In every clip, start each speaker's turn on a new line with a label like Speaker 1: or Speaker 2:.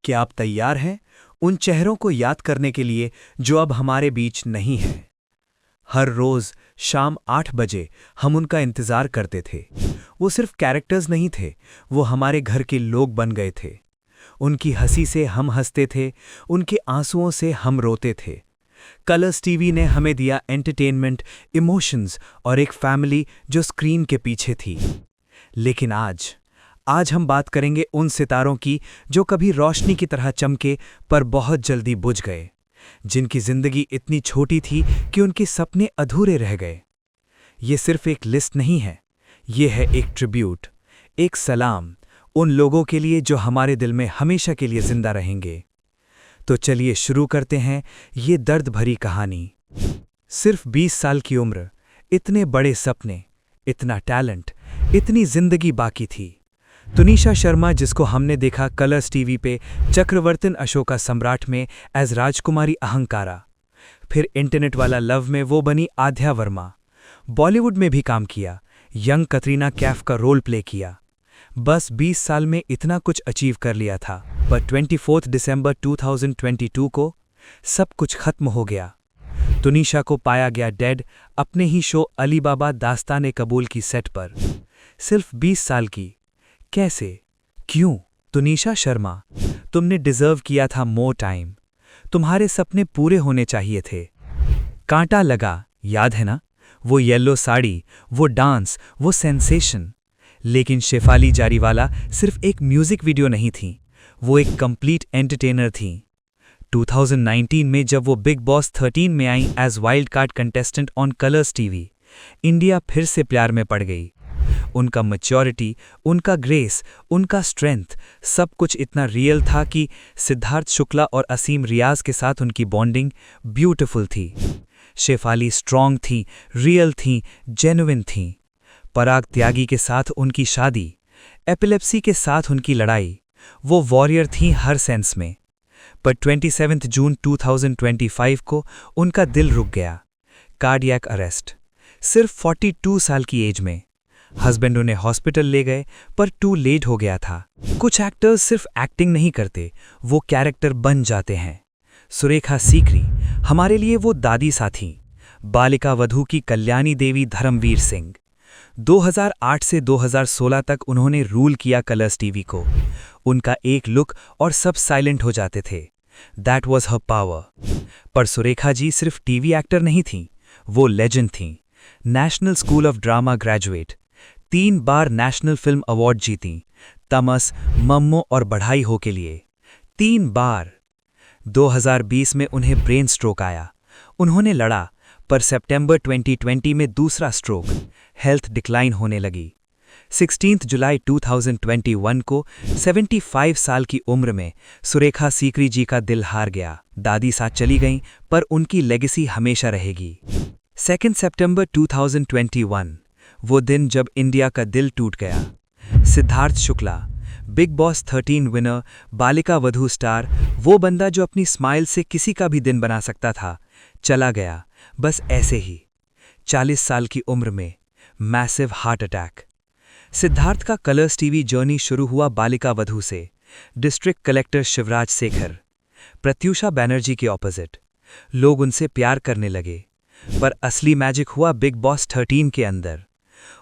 Speaker 1: क्या आप तैयार हैं उन चेहरों को याद करने के लिए जो अब हमारे बीच नहीं हैं? हर रोज शाम 8 बजे हम उनका इंतजार करते थे। वो सिर्फ कैरेक्टर्स नहीं थे, वो हमारे घर के लोग बन गए थे। उनकी हंसी से हम हंसते थे, उनके आंसुओं से हम रोते थे। कलर्स टीवी ने हमें दिया एंटरटेनमेंट, इमोशंस और एक फैमिली जो स्क्रीन के पीछे थी। लेकिन आज हम बात करेंगे उन सितारों की जो कभी रोशनी की तरह चमके पर बहुत जल्दी बुझ गए, जिनकी जिंदगी इतनी छोटी थी कि उनके सपने अधूरे रह गए। ये सिर्फ एक लिस्ट नहीं है, ये है एक ट्रिब्यूट, एक सलाम उन लोगों के लिए जो हमारे दिल में हमेशा के लिए जिंदा रहेंगे। तो चलिए शुरू करते हैं ये दर्द भरी कहानी। सिर्फ 20 साल की उम्र, इतने बड़े सपने, इतना टैलेंट, इतनी जिंदगी बाकी थी। तुनिशा शर्मा, जिसको हमने देखा कलर्स टीवी पे चक्रवर्तन अशोका सम्राट में एज राजकुमारी अहंकारा, फिर इंटरनेट वाला लव में वो बनी आध्या वर्मा, बॉलीवुड में भी काम किया, यंग कतरीना कैफ का रोल प्ले किया। बस 20 साल में इतना कुछ अचीव कर लिया था, पर 24 दिसंबर 2022 को सब कुछ खत्म हो गया। तुनिशा को पाया गया डेड अपने ही शो अली बाबा दास्तान कबूल की सेट पर। सिर्फ 20 साल की। कैसे? क्यों? तुनिशा शर्मा, तुमने डिजर्व किया था मोर टाइम। तुम्हारे सपने पूरे होने चाहिए थे। कांटा लगा, याद है ना? वो येलो साड़ी, वो डांस, वो सेंसेशन। लेकिन शेफाली जारीवाला सिर्फ एक म्यूजिक वीडियो नहीं थी, वो एक कंप्लीट एंटरटेनर थी। 2019 में जब वो बिग बॉस 13 में आई as wild card contestant on Colors TV, India फिर से प्यार में पड़ गई। उनका मैच्योरिटी, उनका ग्रेस, उनका स्ट्रेंथ, सब कुछ इतना रियल था कि सिद्धार्थ शुक्ला और असीम रियाज के साथ उनकी बॉन्डिंग ब्यूटीफुल थी। शेफाली स्ट्रॉन्ग थी, रियल थी, जेन्युइन थी। पराग त्यागी के साथ उनकी शादी, एपिलेप्सी के साथ उनकी लड़ाई, वो वॉरियर थी हर सेंस में। पर 27 जून 2025 को उनका दिल रुक गया, कार्डियक अरेस्ट, सिर्फ 42 साल की एज में। हस्बैंड उन्हें हॉस्पिटल ले गए, पर टू लेट हो गया था। कुछ एक्टर्स सिर्फ एक्टिंग नहीं करते, वो कैरेक्टर बन जाते हैं। सुरेखा सीकरी हमारे लिए वो दादी सा थीं। बालिका वधू की कल्याणी देवी धर्मवीर सिंह। 2008 से 2016 तक उन्होंने रूल किया कलर्स टीवी को। उनका एक लुक और सब साइलेंट हो जाते थे। That was her power. पर सुरेखा जी सिर्फ टीवी एक्टर नहीं थीं, वो लेजेंड थीं। National School of Drama graduate, 3 बार नेशनल फिल्म अवार्ड जीतीं, तमस, मम्मो और बढ़ाई हो के लिए 3 बार। 2020 में उन्हें ब्रेन स्ट्रोक आया। उन्होंने लड़ा, पर सितंबर 2020 में दूसरा स्ट्रोक, हेल्थ डिक्लाइन होने लगी। 16 जुलाई 2021 को 75 साल की उम्र में सुरेखा सीकरी जी का दिल हार गया। दादी साथ चली गईं, पर उनकी लेगेसी हमेशा रहेगी। 2 सितंबर 2021, वो दिन जब इंडिया का दिल टूट गया। Siddharth Shukla, big Boss 13 winner, Balika Vadhu star, वो बंदा जो अपनी स्माइल से किसी का भी दिन बना सकता था, चला गया बस ऐसे ही। 40 साल की उम्र में मैसिव हार्ट अटैक। सिद्धार्थ का कलर्स टीवी जर्नी शुरू हुआ बालिका वधू से। डिस्ट्रिक्ट कलेक्टर शिवराज शेखर, प्रत्यूषा बैनर्जी के ऑपोजिट। लोग उनसे प्यार करने लगे, पर असली मैजिक हुआ बिग बॉस 13 के अंदर।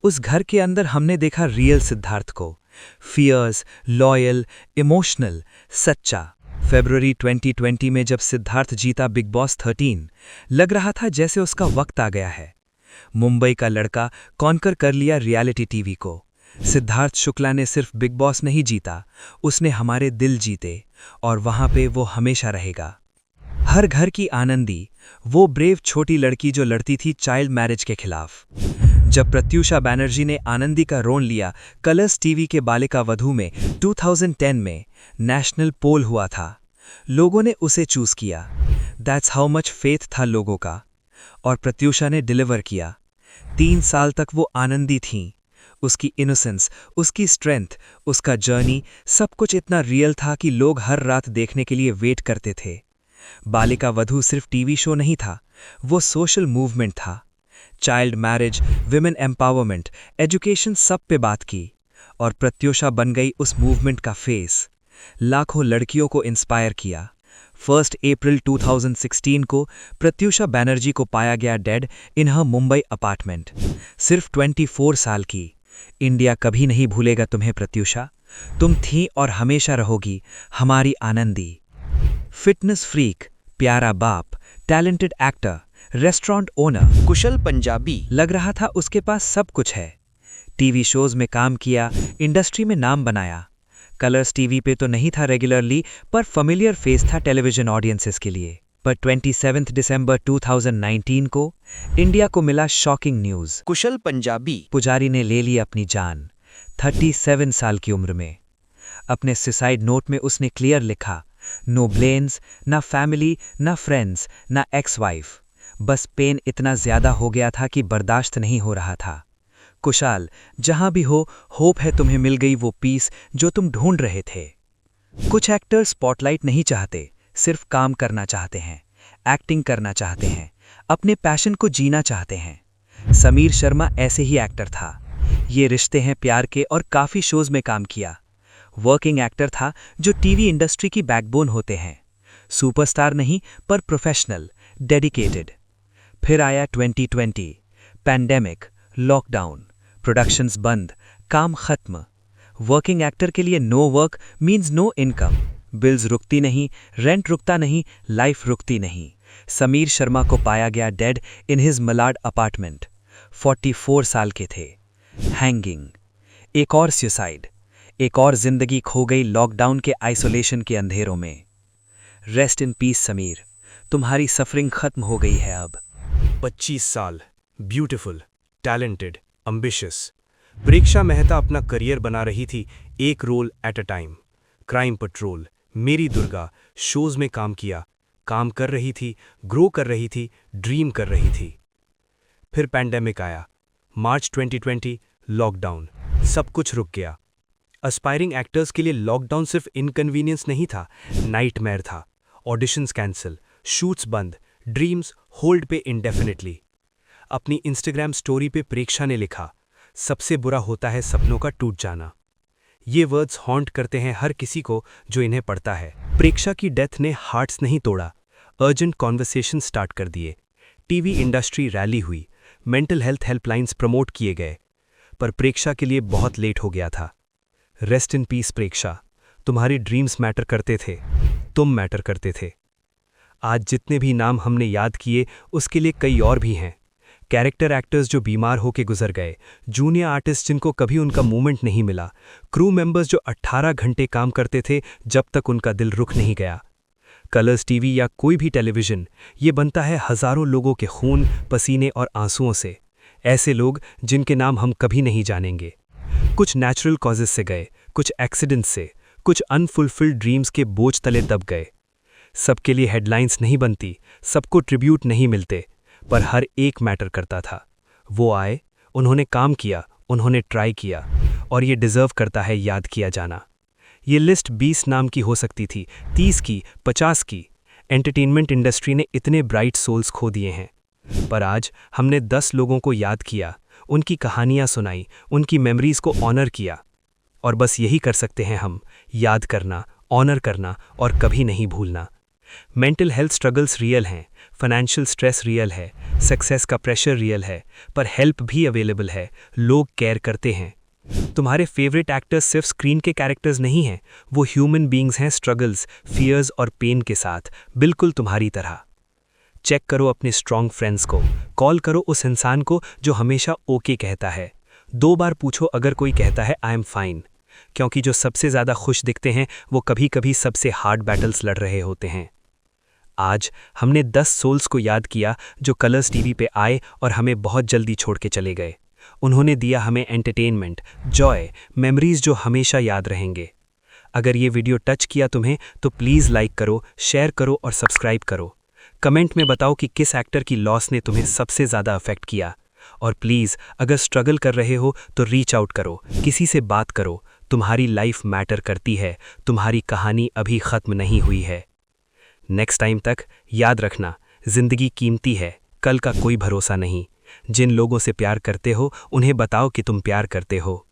Speaker 1: उस घर के अंदर हमने देखा रियल सिद्धार्थ को, फियर्स, लॉयल, इमोशनल, सच्चा। फरवरी 2020 में जब सिद्धार्थ जीता बिग बॉस 13, लग रहा था जैसे उसका वक्त आ गया है। मुंबई का लड़का कॉन्कर कर लिया रियलिटी टीवी को। सिद्धार्थ शुक्ला ने सिर्फ बिग बॉस नहीं जीता, उसने हमारे दिल जीते, और वहां पे वो हमेशा रहेगा। हर घर की आनंदी, वो ब्रेव छोटी लड़की जो लड़ती थी चाइल्ड मैरिज के खिलाफ। जब प्रत्यूषा बैनर्जी ने आनंदी का रोल लिया कलर्स टीवी के बालिका वधू में 2010 में, नेशनल पोल हुआ था, लोगों ने उसे चूज किया। दैट्स हाउ मच फेथ था लोगों का, और प्रत्यूषा ने डिलीवर किया। 3 साल तक वो आनंदी थीं। उसकी इनोसेंस, उसकी स्ट्रेंथ, उसका जर्नी, सब कुछ इतना रियल था कि लोग हर रात देखने के लिए वेट करते थे। बालिका वधू सिर्फ टीवी शो नहीं था, वो सोशल मूवमेंट था। Child marriage, women empowerment, education, सब पे बात की, और प्रत्यूषा बन गई उस मूवमेंट का फेस।
Speaker 2: लाखों लड़कियों को इंस्पायर किया। 1 अप्रैल 2016 को प्रत्यूषा बनर्जी को पाया गया डेड इन हर मुंबई अपार्टमेंट। सिर्फ 24 साल की। इंडिया कभी नहीं भूलेगा तुम्हें प्रत्यूषा। तुम थी और हमेशा रहोगी हमारी आनंदी। फिटनेस फ्रीक, प्यारा बाप, टैलेंटेड एक्टर, रेस्टोरेंट ओनर,
Speaker 3: कुशल पंजाबी।
Speaker 2: लग रहा था उसके पास सब कुछ है। टीवी शोज में काम किया, इंडस्ट्री में नाम बनाया। कलर्स टीवी पे तो नहीं था रेगुलरली, पर फेमिलियर फेस था टेलीविजन ऑडियंसेस के लिए। पर 27 दिसंबर 2019 को इंडिया को मिला शॉकिंग न्यूज।
Speaker 3: कुशल पंजाबी
Speaker 2: पुजारी ने ले ली अपनी जान 37 साल की उम्र में। अपने सुसाइड नोट में उसने क्लियर लिखा, नो ब्लेम्स, ना फैमिली, ना फ्रेंड्स, ना एक्स वाइफ। बस पेन इतना ज्यादा हो गया था कि बर्दाश्त नहीं हो रहा था। कुशाल, जहां भी हो, होप है तुम्हें मिल गई वो पीस जो तुम ढूंढ रहे थे। कुछ एक्टर स्पॉटलाइट नहीं चाहते, सिर्फ काम करना चाहते हैं, एक्टिंग करना चाहते हैं, अपने पैशन को जीना चाहते हैं। समीर शर्मा ऐसे ही एक्टर था। ये रिश्ते हैं प्यार के और काफी शोज में काम किया। वर्किंग एक्टर था जो टीवी इंडस्ट्री की बैकबोन होते हैं। सुपरस्टार नहीं, पर प्रोफेशनल, डेडिकेटेड। फिर आया 2020, पैंडेमिक, लॉकडाउन, प्रोडक्शंस बंद, काम खत्म। वर्किंग एक्टर के लिए no work means no income. Bills रुकती नहीं, रेंट रुकता नहीं, लाइफ रुकती नहीं। समीर शर्मा को पाया गया dead in his Malad apartment. 44 साल के थे। हैंगिंग, एक और सुसाइड, एक और जिंदगी खो गई लॉकडाउन के आइसोलेशन के अंधेरों में। रेस्ट इन पीस समीर, तुम्हारी सफरिंग खत्म हो गई है अब।
Speaker 4: 25 साल, beautiful, talented, ambitious. Preksha Mehta अपना करियर बना रही थी एक role at a time. Crime Patrol, Meri Durga shows में काम किया, काम कर रही थी, ग्रो कर रही थी, ड्रीम कर रही थी। फिर पैंडेमिक आया, मार्च 2020, लॉकडाउन, सब कुछ रुक गया। एस्पायरिंग एक्टर्स के लिए लॉकडाउन सिर्फ इनकन्वीनियंस नहीं था, नाइटमेयर था। ऑडिशंस कैंसिल, शूट्स बंद, ड्रीम्स होल्ड पे इंडेफिनिटली। अपनी इंस्टाग्राम स्टोरी पे प्रेक्षा ने लिखा, सबसे बुरा होता है सपनों का टूट जाना। ये वर्ड्स हॉन्ट करते हैं हर किसी को जो इन्हें पढ़ता है। प्रेक्षा की डेथ ने हार्ट्स नहीं तोड़ा, अर्जेंट कॉन्वर्सेशन स्टार्ट कर दिए। टीवी इंडस्ट्री रैली हुई, मेंटल हेल्थ हेल्पलाइंस प्रमोट किए गए, पर प्रेक्षा के लिए बहुत लेट हो गया था। रेस्ट इन पीस प्रेक्षा, तुम्हारी ड्रीम्स मैटर करते थे, तुम मैटर करते थे। आज जितने भी नाम हमने याद किए उसके लिए कई और भी हैं। कैरेक्टर एक्टर्स जो बीमार होके गुजर गए, जूनियर आर्टिस्ट जिनको कभी उनका मूवमेंट नहीं मिला, क्रू मेंबर्स जो 18 घंटे काम करते थे जब तक उनका दिल रुक नहीं गया। कलर्स टीवी या कोई भी टेलीविजन, ये बनता है हजारों लोगों के खून, पसीने और आंसुओं से। ऐसे लोग जिनके नाम हम कभी नहीं जानेंगे। कुछ नेचुरल कॉजेस से गए, कुछ एक्सीडेंट से, कुछ अनफुलफिल्ड ड्रीम्स के बोझ तले दब गए। सबके लिए हेडलाइंस नहीं बनती, सबको ट्रिब्यूट नहीं मिलते, पर हर एक मैटर करता था। वो आए, उन्होंने काम किया, उन्होंने ट्राई किया, और ये डिज़र्व करता है याद किया जाना। ये लिस्ट 20 नाम की हो सकती थी, 30 की, 50 की। एंटरटेनमेंट इंडस्ट्री ने इतने ब्राइट सोल्स खो दिए हैं, पर आज हमने 10 लोगों को याद किया, उनकी कहानियां सुनाई, उनकी मेमोरीज को ऑनर किया। और बस यही कर सकते हैं हम, याद करना, ऑनर करना और कभी नहीं भूलना। मेंटल हेल्थ स्ट्रगल्स रियल हैं, फाइनेंशियल स्ट्रेस रियल है, सक्सेस का प्रेशर रियल है, पर हेल्प भी अवेलेबल है, लोग केयर करते हैं। तुम्हारे फेवरेट एक्टर्स सिर्फ स्क्रीन के कैरेक्टर्स नहीं हैं, वो ह्यूमन बीइंग्स हैं स्ट्रगल्स, फियर्स और पेन के साथ, बिल्कुल तुम्हारी तरह। चेक करो अपने स्ट्रॉन्ग फ्रेंड्स को, कॉल करो उस इंसान को जो हमेशा ओके कहता है। 2 बार पूछो अगर कोई कहता है आई एम फाइन, क्योंकि जो सबसे ज़्यादा खुश दिखते हैं वो कभी कभी सबसे हार्ड बैटल्स लड़ रहे होते हैं। आज हमने 10 सोल्स को याद किया जो कलर्स टीवी पे आए और हमें बहुत जल्दी छोड़ के चले गए। उन्होंने दिया हमें एंटरटेनमेंट, जॉय, मेमोरीज जो हमेशा याद रहेंगे। अगर ये वीडियो टच किया तुम्हें तो प्लीज़ लाइक करो, शेयर करो और सब्सक्राइब करो। कमेंट में बताओ कि किस एक्टर की लॉस ने तुम्हें सबसे ज़्यादा अफेक्ट किया। और प्लीज़ अगर स्ट्रगल कर रहे हो तो रीच आउट करो, किसी से बात करो। तुम्हारी लाइफ मैटर करती है, तुम्हारी कहानी अभी ख़त्म नहीं हुई है। नेक्स्ट टाइम तक याद रखना, ज़िंदगी कीमती है, कल का कोई भरोसा नहीं। जिन लोगों से प्यार करते हो उन्हें बताओ कि तुम प्यार करते हो।